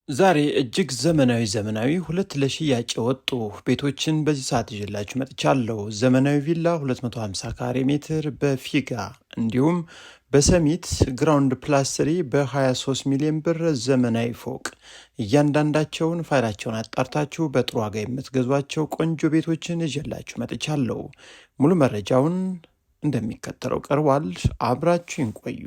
ዛሬ እጅግ ዘመናዊ ሁለት ለሽያጭ የወጡ ቤቶችን በዚህ ሰዓት ይዤላችሁ መጥቻለሁ። ዘመናዊ ቪላ 250 ካሬ ሜትር በፊጋ እንዲሁም በሰሚት ግራውንድ ፕላስ 3 በ23 ሚሊዮን ብር ዘመናዊ ፎቅ። እያንዳንዳቸውን ፋይላቸውን አጣርታችሁ በጥሩ ዋጋ የምትገዟቸው ቆንጆ ቤቶችን ይዤላችሁ መጥቻለሁ። ሙሉ መረጃውን እንደሚከተለው ቀርቧል። አብራችሁን ቆዩ።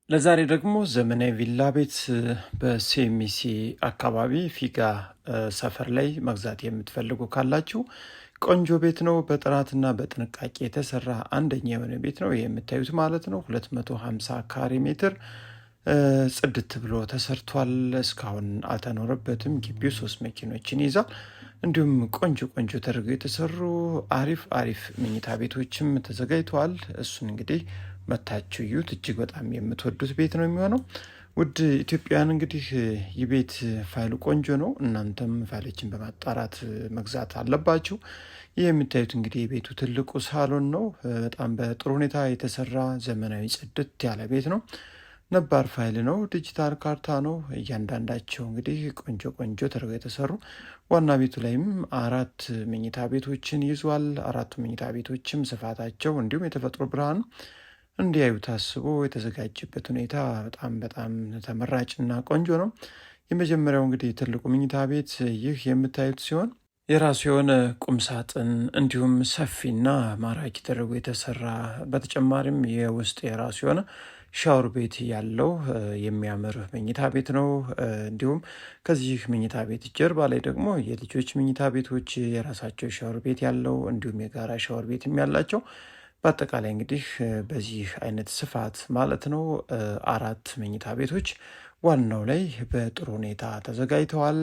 ለዛሬ ደግሞ ዘመናዊ ቪላ ቤት በሴሚሲ አካባቢ ፊጋ ሰፈር ላይ መግዛት የምትፈልጉ ካላችሁ ቆንጆ ቤት ነው። በጥራትና በጥንቃቄ የተሰራ አንደኛ የሆነ ቤት ነው። ይህ የምታዩት ማለት ነው 250 ካሬ ሜትር ጽድት ብሎ ተሰርቷል። እስካሁን አልተኖረበትም። ግቢው 3 መኪኖችን ይዛል። እንዲሁም ቆንጆ ተደርገው የተሰሩ አሪፍ መኝታ ቤቶችም ተዘጋጅተዋል። እሱን እንግዲህ መታችሁ እዩት። እጅግ በጣም የምትወዱት ቤት ነው የሚሆነው። ውድ ኢትዮጵያውያን እንግዲህ የቤት ፋይሉ ቆንጆ ነው። እናንተም ፋይሎችን በማጣራት መግዛት አለባችሁ። ይህ የምታዩት እንግዲህ የቤቱ ትልቁ ሳሎን ነው። በጣም በጥሩ ሁኔታ የተሰራ ዘመናዊ ጽድት ያለ ቤት ነው። ነባር ፋይል ነው። ዲጂታል ካርታ ነው። እያንዳንዳቸው እንግዲህ ቆንጆ ተደርገው የተሰሩ ዋና ቤቱ ላይም 4 መኝታ ቤቶችን ይዟል። 4 መኝታ ቤቶችም ስፋታቸው እንዲሁም የተፈጥሮ ብርሃን እንዲያዩ ታስቦ የተዘጋጀበት ሁኔታ በጣም ተመራጭና ቆንጆ ነው። የመጀመሪያው እንግዲህ ትልቁ መኝታ ቤት ይህ የምታዩት ሲሆን የራሱ የሆነ ቁም ሳጥን እንዲሁም ሰፊና ማራኪ ተደርጎ የተሰራ በተጨማሪም የውስጥ የራሱ የሆነ ሻወር ቤት ያለው የሚያምር መኝታ ቤት ነው። እንዲሁም ከዚህ መኝታ ቤት ጀርባ ላይ ደግሞ የልጆች መኝታ ቤቶች የራሳቸው ሻወር ቤት ያለው እንዲሁም የጋራ ሻወር ቤትም ያላቸው በአጠቃላይ እንግዲህ በዚህ አይነት ስፋት ማለት ነው 4 መኝታ ቤቶች ዋናው ላይ በጥሩ ሁኔታ ተዘጋጅተዋል።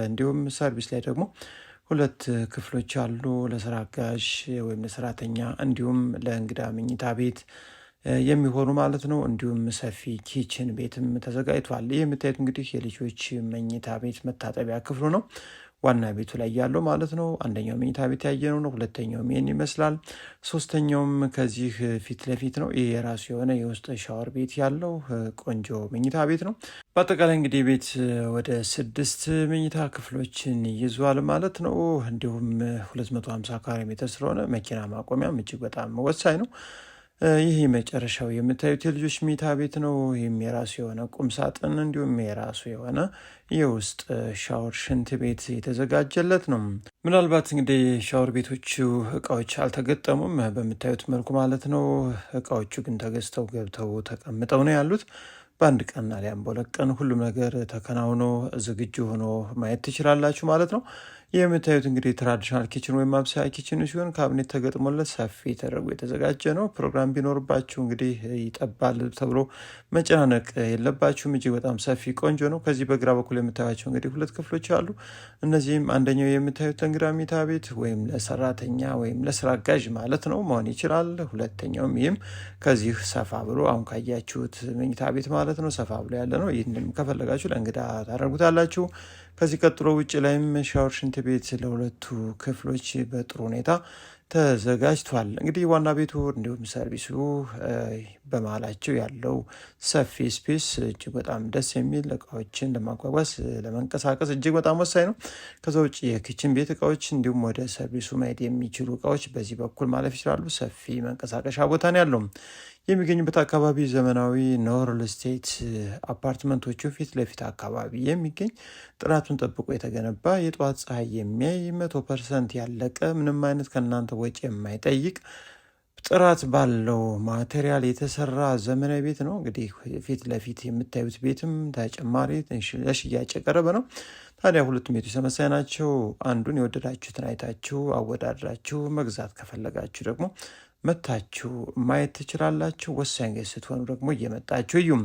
እንዲሁም ሰርቪስ ላይ ደግሞ 2 ክፍሎች አሉ፣ ለስራ አጋዥ ወይም ለሰራተኛ እንዲሁም ለእንግዳ መኝታ ቤት የሚሆኑ ማለት ነው። እንዲሁም ሰፊ ኪችን ቤትም ተዘጋጅቷል። ይህ የምታዩት እንግዲህ የልጆች መኝታ ቤት መታጠቢያ ክፍሉ ነው፣ ዋና ቤቱ ላይ ያለው ማለት ነው። አንደኛው መኝታ ቤት ያየነው ነው። ሁለተኛውም ይህን ይመስላል። ሶስተኛውም ከዚህ ፊት ለፊት ነው። ይህ የራሱ የሆነ የውስጥ ሻወር ቤት ያለው ቆንጆ መኝታ ቤት ነው። በአጠቃላይ እንግዲህ ቤት ወደ 6 መኝታ ክፍሎችን ይዟል ማለት ነው። እንዲሁም 250 ካሬ ሜትር ስለሆነ መኪና ማቆሚያም እጅግ በጣም ወሳኝ ነው። ይህ መጨረሻው የምታዩት የልጆች መኝታ ቤት ነው። ይህም የራሱ የሆነ ቁም ሳጥን እንዲሁም የራሱ የሆነ የውስጥ ሻወር ሽንት ቤት የተዘጋጀለት ነው። ምናልባት እንግዲህ ሻወር ቤቶቹ እቃዎች አልተገጠሙም በምታዩት መልኩ ማለት ነው። እቃዎቹ ግን ተገዝተው ገብተው ተቀምጠው ነው ያሉት። በአንድ ቀን አሊያም በሁለት ቀን ሁሉም ነገር ተከናውኖ ዝግጁ ሆኖ ማየት ትችላላችሁ ማለት ነው። ይህ የምታዩት እንግዲህ ትራዲሽናል ኪችን ወይም ማብሰያ ኪችን ሲሆን ካቢኔት ተገጥሞለት ሰፊ ተደርጎ የተዘጋጀ ነው። ፕሮግራም ቢኖርባችሁ እንግዲህ ይጠባል ተብሎ መጨናነቅ የለባችሁም። እጅግ በጣም ሰፊ ቆንጆ ነው። ከዚህ በግራ በኩል የምታዩቸው እንግዲህ 2 ክፍሎች አሉ። እነዚህም አንደኛው የምታዩት እንግዳ መኝታ ቤት ወይም ለሰራተኛ ወይም ለስራ አጋዥ ማለት ነው መሆን ይችላል። ሁለተኛውም ይህም ከዚህ ሰፋ ብሎ አሁን ካያችሁት መኝታ ቤት ማለት ነው ሰፋ ብሎ ያለ ነው። ይህንም ከፈለጋችሁ ለእንግዳ ታደርጉታላችሁ። ከዚህ ቀጥሎ ውጭ ላይም ሻወር ሽንት ቤት ለ2 ክፍሎች በጥሩ ሁኔታ ተዘጋጅቷል። እንግዲህ ዋና ቤቱ እንዲሁም ሰርቪሱ በመሀላቸው ያለው ሰፊ ስፔስ እጅግ በጣም ደስ የሚል እቃዎችን ለማጓጓዝ ለመንቀሳቀስ እጅግ በጣም ወሳኝ ነው። ከዛ ውጭ የኪችን ቤት እቃዎች እንዲሁም ወደ ሰርቪሱ መሄድ የሚችሉ እቃዎች በዚህ በኩል ማለፍ ይችላሉ። ሰፊ መንቀሳቀሻ ቦታ ነው ያለው። የሚገኙበት አካባቢ ዘመናዊ ኖርል ስቴት አፓርትመንቶቹ ፊት ለፊት አካባቢ የሚገኝ ጥራቱን ጠብቆ የተገነባ የጠዋት ፀሐይ የሚያይ 100% ያለቀ ምንም አይነት ከእናንተ ወጪ የማይጠይቅ ጥራት ባለው ማቴሪያል የተሰራ ዘመናዊ ቤት ነው። እንግዲህ ፊት ለፊት የምታዩት ቤትም ተጨማሪ ለሽያጭ የቀረበ ነው። ታዲያ 2 ቤቶች ተመሳሳይ ናቸው። አንዱን የወደዳችሁትን አይታችሁ አወዳድራችሁ መግዛት ከፈለጋችሁ ደግሞ መታችሁ ማየት ትችላላችሁ። ወሳኝ ጋር ስትሆኑ ደግሞ እየመጣችሁ እዩም።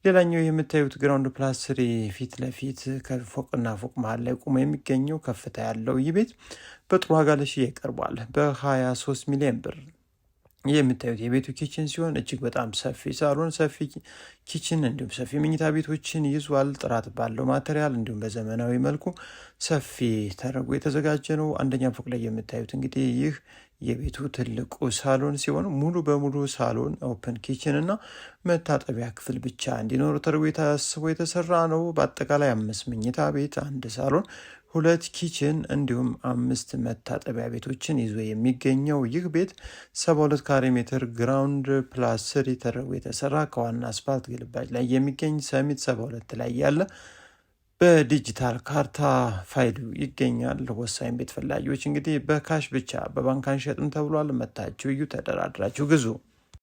ሌላኛው የምታዩት ግራውንድ ፕላስ 3 ፊት ለፊት ከፎቅና ፎቅ መሀል ላይ ቆሞ የሚገኘው ከፍታ ያለው ይህ ቤት በጥሩ ዋጋ ለሽያጭ ቀርቧል። በ23 ሚሊዮን ብር የምታዩት የቤቱ ኪችን ሲሆን እጅግ በጣም ሰፊ ሳሎን፣ ሰፊ ኪችን እንዲሁም ሰፊ መኝታ ቤቶችን ይዟል። ጥራት ባለው ማቴሪያል እንዲሁም በዘመናዊ መልኩ ሰፊ ተደርጎ የተዘጋጀ ነው። አንደኛ ፎቅ ላይ የምታዩት እንግዲህ ይህ የቤቱ ትልቁ ሳሎን ሲሆን ሙሉ በሙሉ ሳሎን፣ ኦፕን ኪችን እና መታጠቢያ ክፍል ብቻ እንዲኖሩ ተደርጎ ታስቦ የተሰራ ነው። በአጠቃላይ 5 መኝታ ቤት፣ 1 ሳሎን፣ 2 ኪችን እንዲሁም 5 መታጠቢያ ቤቶችን ይዞ የሚገኘው ይህ ቤት 72 ካሬ ሜትር ግራውንድ ፕላስ 3 ተደርጎ የተሰራ ከዋና አስፋልት ግልባጭ ላይ የሚገኝ ሰሚት 72 ላይ ያለ በዲጂታል ካርታ ፋይሉ ይገኛል። ወሳኝ ቤት ፈላጊዎች እንግዲህ በካሽ ብቻ በባንክ አንሸጥም ተብሏል። መታችሁ እዩ፣ ተደራድራችሁ ግዙ።